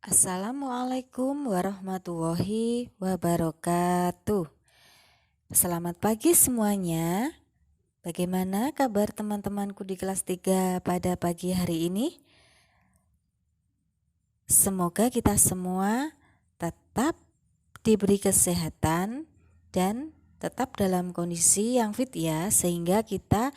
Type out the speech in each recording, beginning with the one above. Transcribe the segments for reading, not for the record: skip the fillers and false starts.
Assalamualaikum warahmatullahi wabarakatuh. Selamat pagi semuanya. Bagaimana kabar teman-temanku di kelas 3 pada pagi hari ini? Semoga kita semua tetap diberi kesehatan dan tetap dalam kondisi yang fit ya, sehingga kita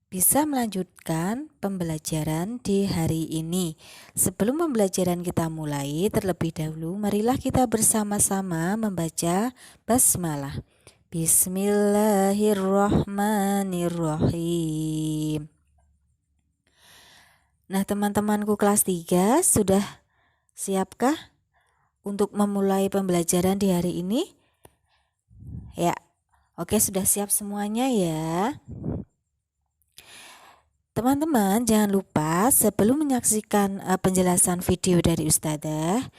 bisa melanjutkan pembelajaran di hari ini. Sebelum pembelajaran kita mulai, terlebih dahulu marilah kita bersama-sama membaca basmalah. Bismillahirrahmanirrahim. Nah, teman-temanku kelas 3 sudah siapkah untuk memulai pembelajaran di hari ini? Ya, oke, sudah siap semuanya ya. Teman-teman, jangan lupa sebelum menyaksikan penjelasan video dari Ustadzah,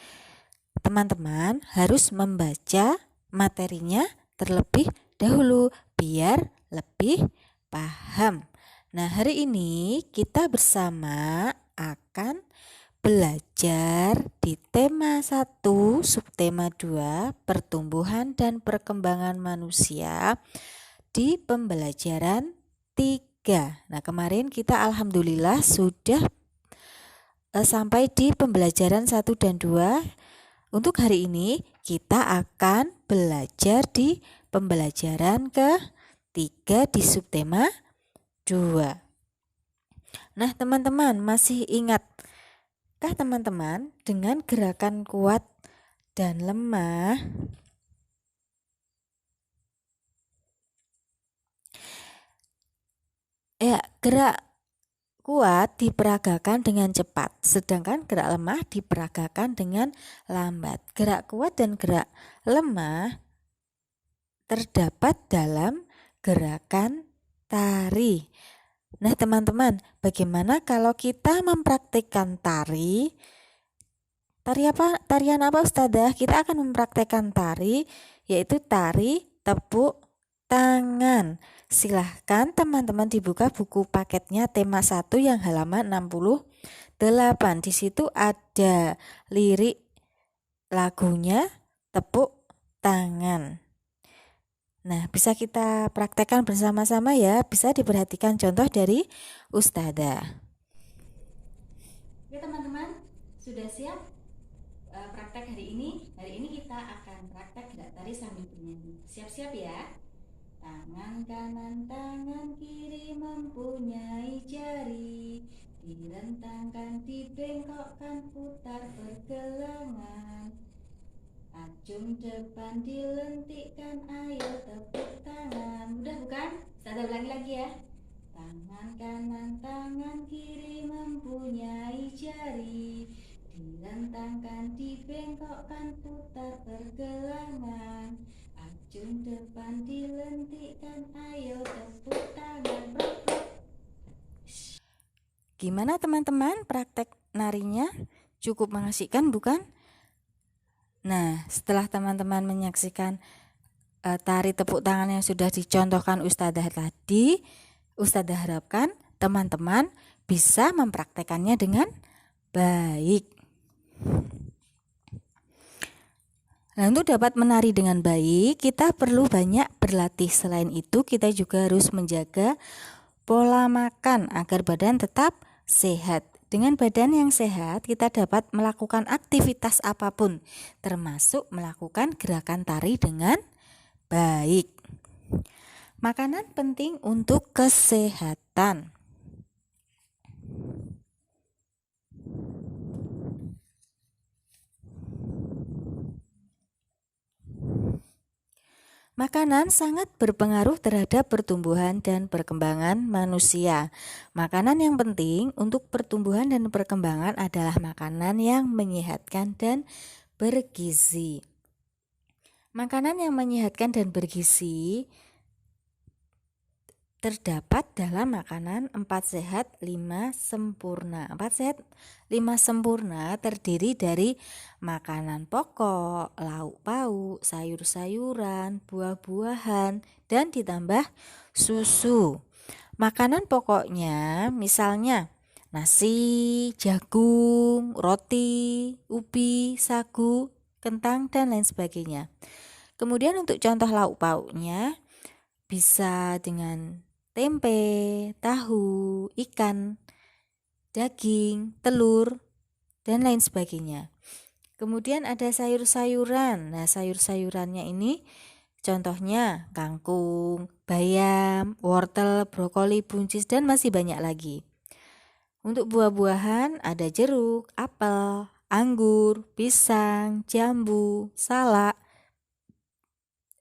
teman-teman harus membaca materinya terlebih dahulu biar lebih paham. Nah, hari ini kita bersama akan belajar di tema 1, subtema 2, pertumbuhan dan perkembangan manusia di pembelajaran 3. Nah, kemarin kita alhamdulillah sudah sampai di pembelajaran 1 dan 2. Untuk hari ini kita akan belajar di pembelajaran ke-3 di subtema 2. Nah, teman-teman masih ingatkah teman-teman dengan gerakan kuat dan lemah? Ya, gerak kuat diperagakan dengan cepat, sedangkan gerak lemah diperagakan dengan lambat. Gerak kuat dan gerak lemah terdapat dalam gerakan tari. Nah, teman-teman, bagaimana kalau kita mempraktikkan tari? Tarian apa Ustadzah? Kita akan mempraktikkan tari, yaitu tari tepuk tangan. Silahkan teman-teman dibuka buku paketnya tema 1 yang halaman 68. Di situ ada lirik lagunya tepuk tangan. Nah, bisa kita praktekkan bersama-sama ya. Bisa diperhatikan contoh dari Ustadzah. Oke teman-teman, sudah siap praktek hari ini? Hari ini kita akan praktek gerak tari sambil bernyanyi. Siap-siap ya. Tangan kanan, tangan kiri mempunyai jari, direntangkan, dibengkokkan, putar pergelangan. Acung depan dilentikkan, ayo tepuk tangan. Mudah bukan? Saya ulangi lagi ya. Tangan kanan, tangan kiri mempunyai jari, direntangkan, dibengkokkan, putar pergelangan. Acung depan dilentikkan, ayo tepuk tangan. Gimana teman-teman praktek narinya? Cukup mengasihkan bukan? Nah, setelah teman-teman menyaksikan tari tepuk tangan yang sudah dicontohkan Ustadzah tadi, Ustadzah harapkan teman-teman bisa mempraktekannya dengan baik. Nah, untuk dapat menari dengan baik, kita perlu banyak berlatih. Selain itu, kita juga harus menjaga pola makan agar badan tetap sehat. Dengan badan yang sehat, kita dapat melakukan aktivitas apapun, termasuk melakukan gerakan tari dengan baik. Makanan penting untuk kesehatan. Makanan sangat berpengaruh terhadap pertumbuhan dan perkembangan manusia. Makanan yang penting untuk pertumbuhan dan perkembangan adalah makanan yang menyehatkan dan bergizi. Makanan yang menyehatkan dan bergizi terdapat dalam makanan 4 sehat 5 sempurna. 4 sehat 5 sempurna terdiri dari makanan pokok, lauk pauk, sayur-sayuran, buah-buahan, dan ditambah susu. Makanan pokoknya misalnya nasi, jagung, roti, ubi, sagu, kentang, dan lain sebagainya. Kemudian untuk contoh lauk pauknya bisa dengan tempe, tahu, ikan, daging, telur, dan lain sebagainya. Kemudian ada sayur-sayuran. Nah, sayur-sayurannya ini contohnya kangkung, bayam, wortel, brokoli, buncis, dan masih banyak lagi. Untuk buah-buahan ada jeruk, apel, anggur, pisang, jambu, salak,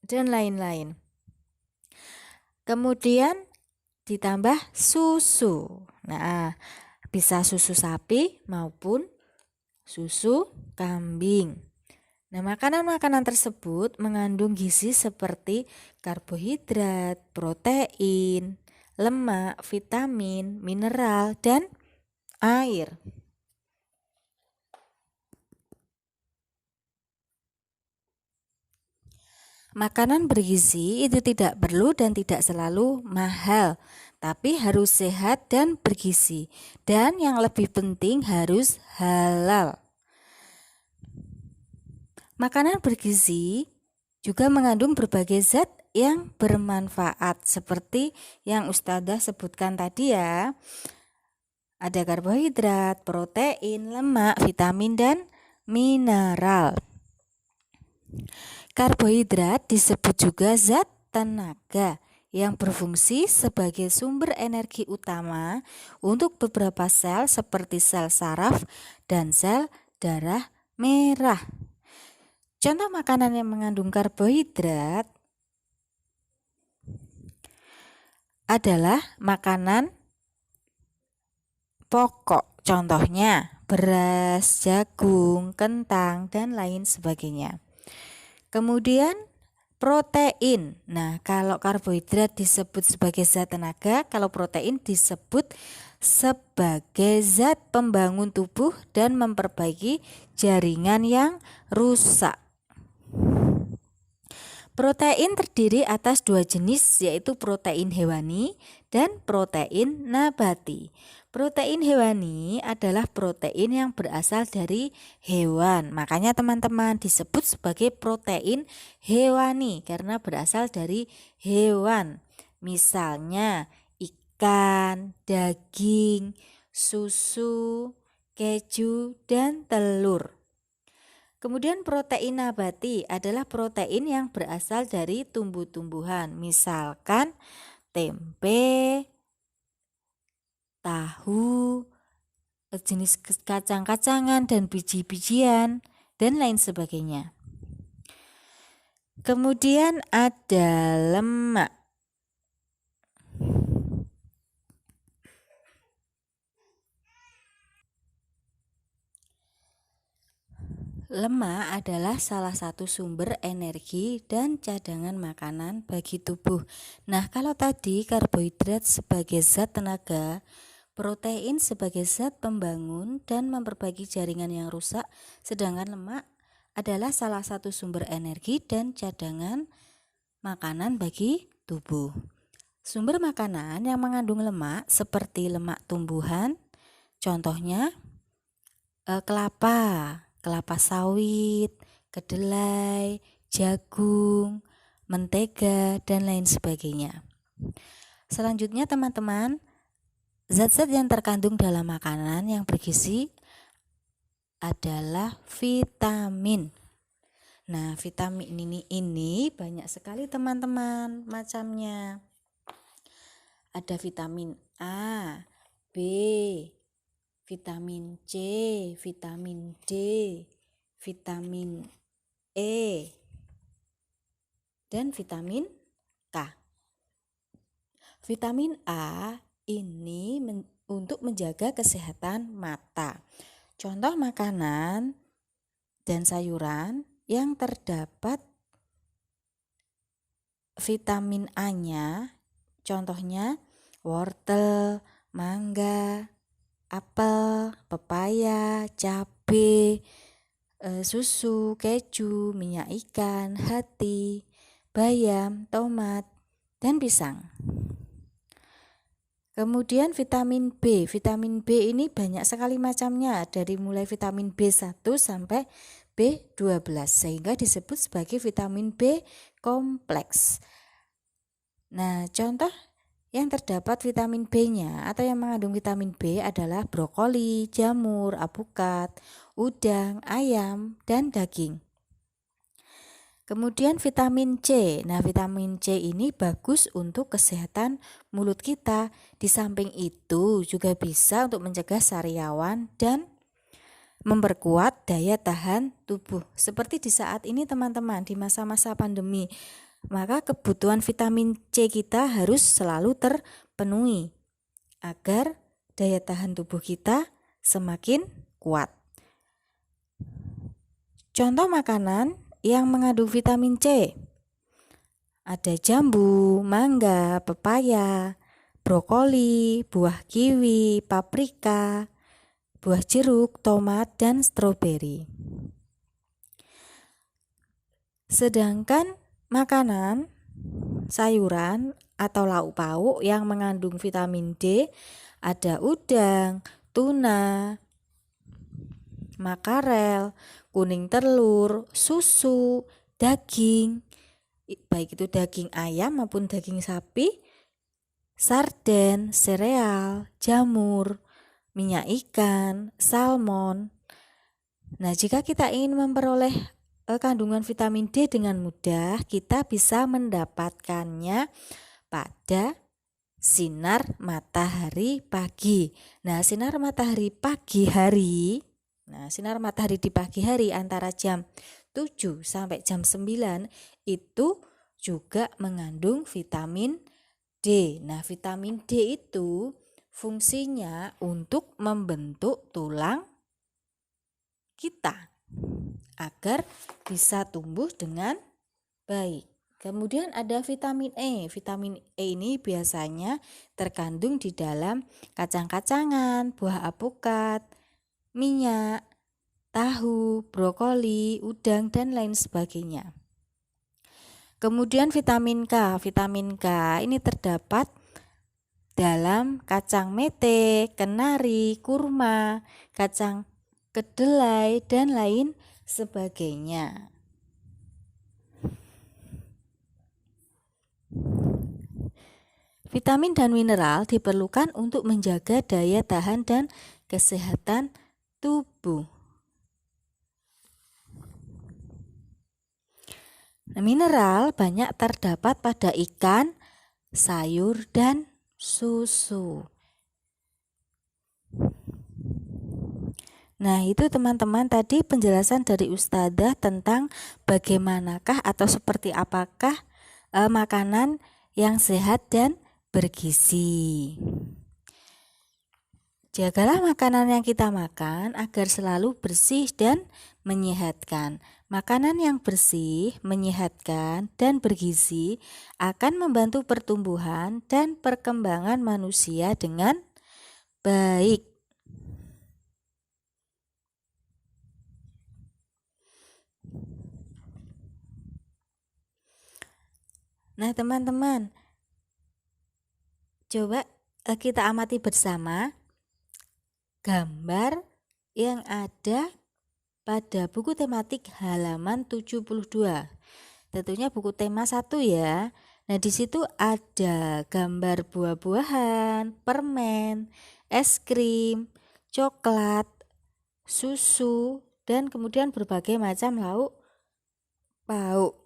dan lain-lain. Kemudian ditambah susu. Nah, bisa susu sapi maupun susu kambing. Nah, makanan-makanan tersebut mengandung gizi seperti karbohidrat, protein, lemak, vitamin, mineral, dan air. Makanan bergizi itu tidak perlu dan tidak selalu mahal, tapi harus sehat dan bergizi. Dan yang lebih penting harus halal. Makanan bergizi juga mengandung berbagai zat yang bermanfaat seperti yang Ustazah sebutkan tadi ya. Ada karbohidrat, protein, lemak, vitamin, dan mineral. Karbohidrat disebut juga zat tenaga yang berfungsi sebagai sumber energi utama untuk beberapa sel seperti sel saraf dan sel darah merah. Contoh makanan yang mengandung karbohidrat adalah makanan pokok, contohnya beras, jagung, kentang, dan lain sebagainya. Kemudian protein. Nah, kalau karbohidrat disebut sebagai zat tenaga, kalau protein disebut sebagai zat pembangun tubuh dan memperbaiki jaringan yang rusak. Protein terdiri atas dua jenis, yaitu protein hewani dan protein nabati. Protein hewani adalah protein yang berasal dari hewan. Makanya teman-teman disebut sebagai protein hewani karena berasal dari hewan. Misalnya ikan, daging, susu, keju, dan telur. Kemudian protein nabati adalah protein yang berasal dari tumbuh-tumbuhan, misalkan tempe, tahu, jenis kacang-kacangan dan biji-bijian, dan lain sebagainya. Kemudian ada lemak. Lemak adalah salah satu sumber energi dan cadangan makanan bagi tubuh. Nah, kalau tadi karbohidrat sebagai zat tenaga, protein sebagai zat pembangun dan memperbaiki jaringan yang rusak, sedangkan lemak adalah salah satu sumber energi dan cadangan makanan bagi tubuh. Sumber makanan yang mengandung lemak seperti lemak tumbuhan, contohnya kelapa sawit, kedelai, jagung, mentega, dan lain sebagainya. Selanjutnya teman-teman, zat-zat yang terkandung dalam makanan yang bergizi adalah vitamin. Nah, vitamin ini banyak sekali teman-teman macamnya. Ada vitamin A, B, vitamin C, vitamin D, vitamin E, dan vitamin K. Vitamin A ini untuk menjaga kesehatan mata. Contoh makanan dan sayuran yang terdapat vitamin A-nya, contohnya wortel, mangga, apel, pepaya, cabai, susu, keju, minyak ikan, hati, bayam, tomat, dan pisang. Kemudian vitamin B. Vitamin B ini banyak sekali macamnya, dari mulai vitamin B1 sampai B12, sehingga disebut sebagai vitamin B kompleks. Nah, contoh yang terdapat vitamin B-nya atau yang mengandung vitamin B adalah brokoli, jamur, alpukat, udang, ayam, dan daging. Kemudian vitamin C. Nah, vitamin C ini bagus untuk kesehatan mulut kita. Di samping itu juga bisa untuk mencegah sariawan dan memperkuat daya tahan tubuh. Seperti di saat ini teman-teman, di masa-masa pandemi, maka kebutuhan vitamin C kita harus selalu terpenuhi agar daya tahan tubuh kita semakin kuat. Contoh makanan yang mengandung vitamin C, ada jambu, mangga, pepaya, brokoli, buah kiwi, paprika, buah jeruk, tomat, dan stroberi. Sedangkan makanan, sayuran atau lauk pauk yang mengandung vitamin D ada udang, tuna, makarel, kuning telur, susu, daging, baik itu daging ayam maupun daging sapi, sarden, sereal, jamur, minyak ikan, salmon. Nah, jika kita ingin memperoleh kandungan vitamin D dengan mudah, kita bisa mendapatkannya pada sinar matahari pagi. Nah, sinar matahari di pagi hari antara jam 7 sampai jam 9 itu juga mengandung vitamin D. Nah, vitamin D itu fungsinya untuk membentuk tulang kita agar bisa tumbuh dengan baik. Kemudian ada vitamin E. Vitamin E ini biasanya terkandung di dalam kacang-kacangan, buah alpukat, minyak, tahu, brokoli, udang, dan lain sebagainya. Kemudian vitamin K. Vitamin K ini terdapat dalam kacang mete, kenari, kurma, kacang kedelai, dan lain sebagainya. Vitamin dan mineral diperlukan untuk menjaga daya tahan dan kesehatan tubuh. Mineral banyak terdapat pada ikan, sayur, dan susu. Nah, itu teman-teman tadi penjelasan dari Ustadzah tentang bagaimanakah atau seperti apakah makanan yang sehat dan bergizi. Jagalah makanan yang kita makan agar selalu bersih dan menyehatkan. Makanan yang bersih, menyehatkan, dan bergizi akan membantu pertumbuhan dan perkembangan manusia dengan baik. Nah, teman-teman, coba kita amati bersama gambar yang ada pada buku tematik halaman 72. Tentunya buku tema 1 ya. Nah, di situ ada gambar buah-buahan, permen, es krim, coklat, susu, dan kemudian berbagai macam lauk pauk.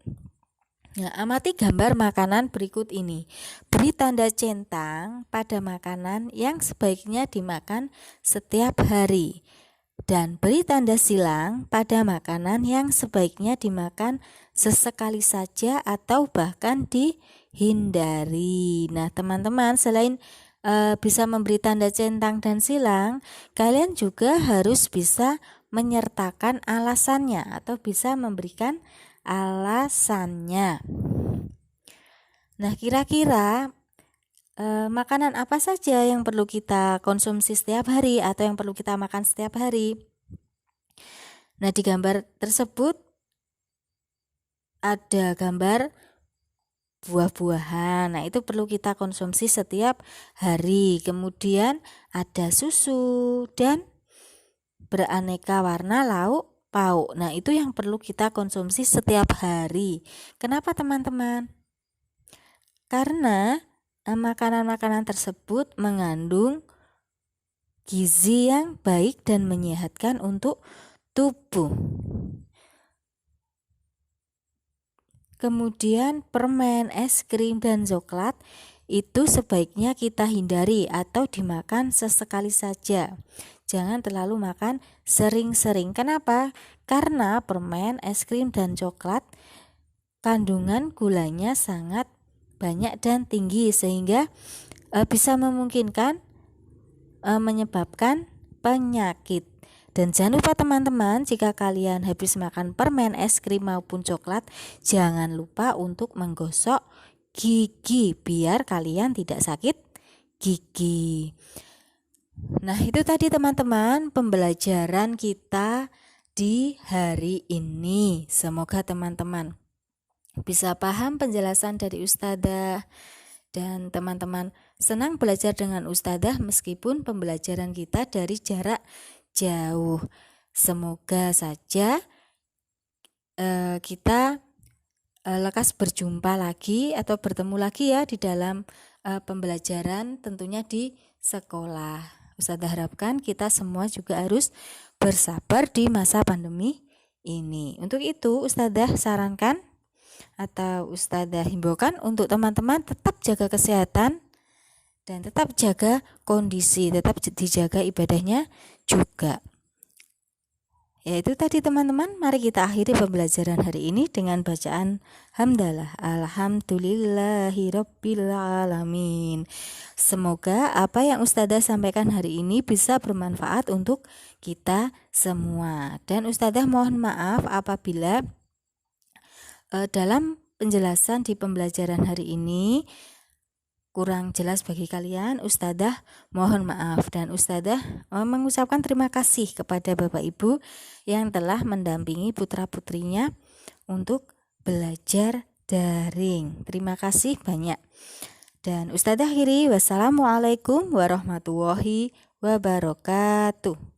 Nah, amati gambar makanan berikut ini. Beri tanda centang pada makanan yang sebaiknya dimakan setiap hari. Dan beri tanda silang pada makanan yang sebaiknya dimakan sesekali saja atau bahkan dihindari. Nah, teman-teman, selain bisa memberi tanda centang dan silang, kalian juga harus bisa menyertakan alasannya atau bisa memberikan alasannya. Nah, kira-kira makanan apa saja yang perlu kita konsumsi setiap hari atau yang perlu kita makan setiap hari? Nah, di gambar tersebut ada gambar buah-buahan. Nah, itu perlu kita konsumsi setiap hari. Kemudian ada susu dan beraneka warna lauk pauk. Nah, itu yang perlu kita konsumsi setiap hari. Kenapa teman-teman? Karena makanan-makanan tersebut mengandung gizi yang baik dan menyehatkan untuk tubuh. Kemudian permen, es krim, dan coklat itu sebaiknya kita hindari atau dimakan sesekali saja. Jangan terlalu makan sering-sering. Kenapa? Karena permen, es krim, dan coklat kandungan gulanya sangat banyak dan tinggi sehingga bisa memungkinkan menyebabkan penyakit. Dan jangan lupa teman-teman, jika kalian habis makan permen, es krim maupun coklat, jangan lupa untuk menggosok gigi biar kalian tidak sakit gigi. Nah, itu tadi teman-teman pembelajaran kita di hari ini. Semoga teman-teman bisa paham penjelasan dari Ustadzah dan teman-teman senang belajar dengan Ustadzah meskipun pembelajaran kita dari jarak jauh. Semoga saja kita lekas berjumpa lagi atau bertemu lagi ya di dalam pembelajaran tentunya di sekolah. Ustadzah harapkan kita semua juga harus bersabar di masa pandemi ini. Untuk itu Ustadzah sarankan atau Ustadzah himbaukan untuk teman-teman tetap jaga kesehatan dan tetap jaga kondisi, tetap dijaga ibadahnya juga. Ya itu tadi teman-teman, mari kita akhiri pembelajaran hari ini dengan bacaan hamdalah. Alhamdulillahirabbil alamin. Semoga apa yang Ustadzah sampaikan hari ini bisa bermanfaat untuk kita semua. Dan Ustadzah mohon maaf apabila dalam penjelasan di pembelajaran hari ini kurang jelas bagi kalian. Ustadzah mohon maaf dan Ustadzah mengucapkan terima kasih kepada Bapak Ibu yang telah mendampingi putra-putrinya untuk belajar daring. Terima kasih banyak. Dan Ustadzah akhiri, wassalamualaikum warahmatullahi wabarakatuh.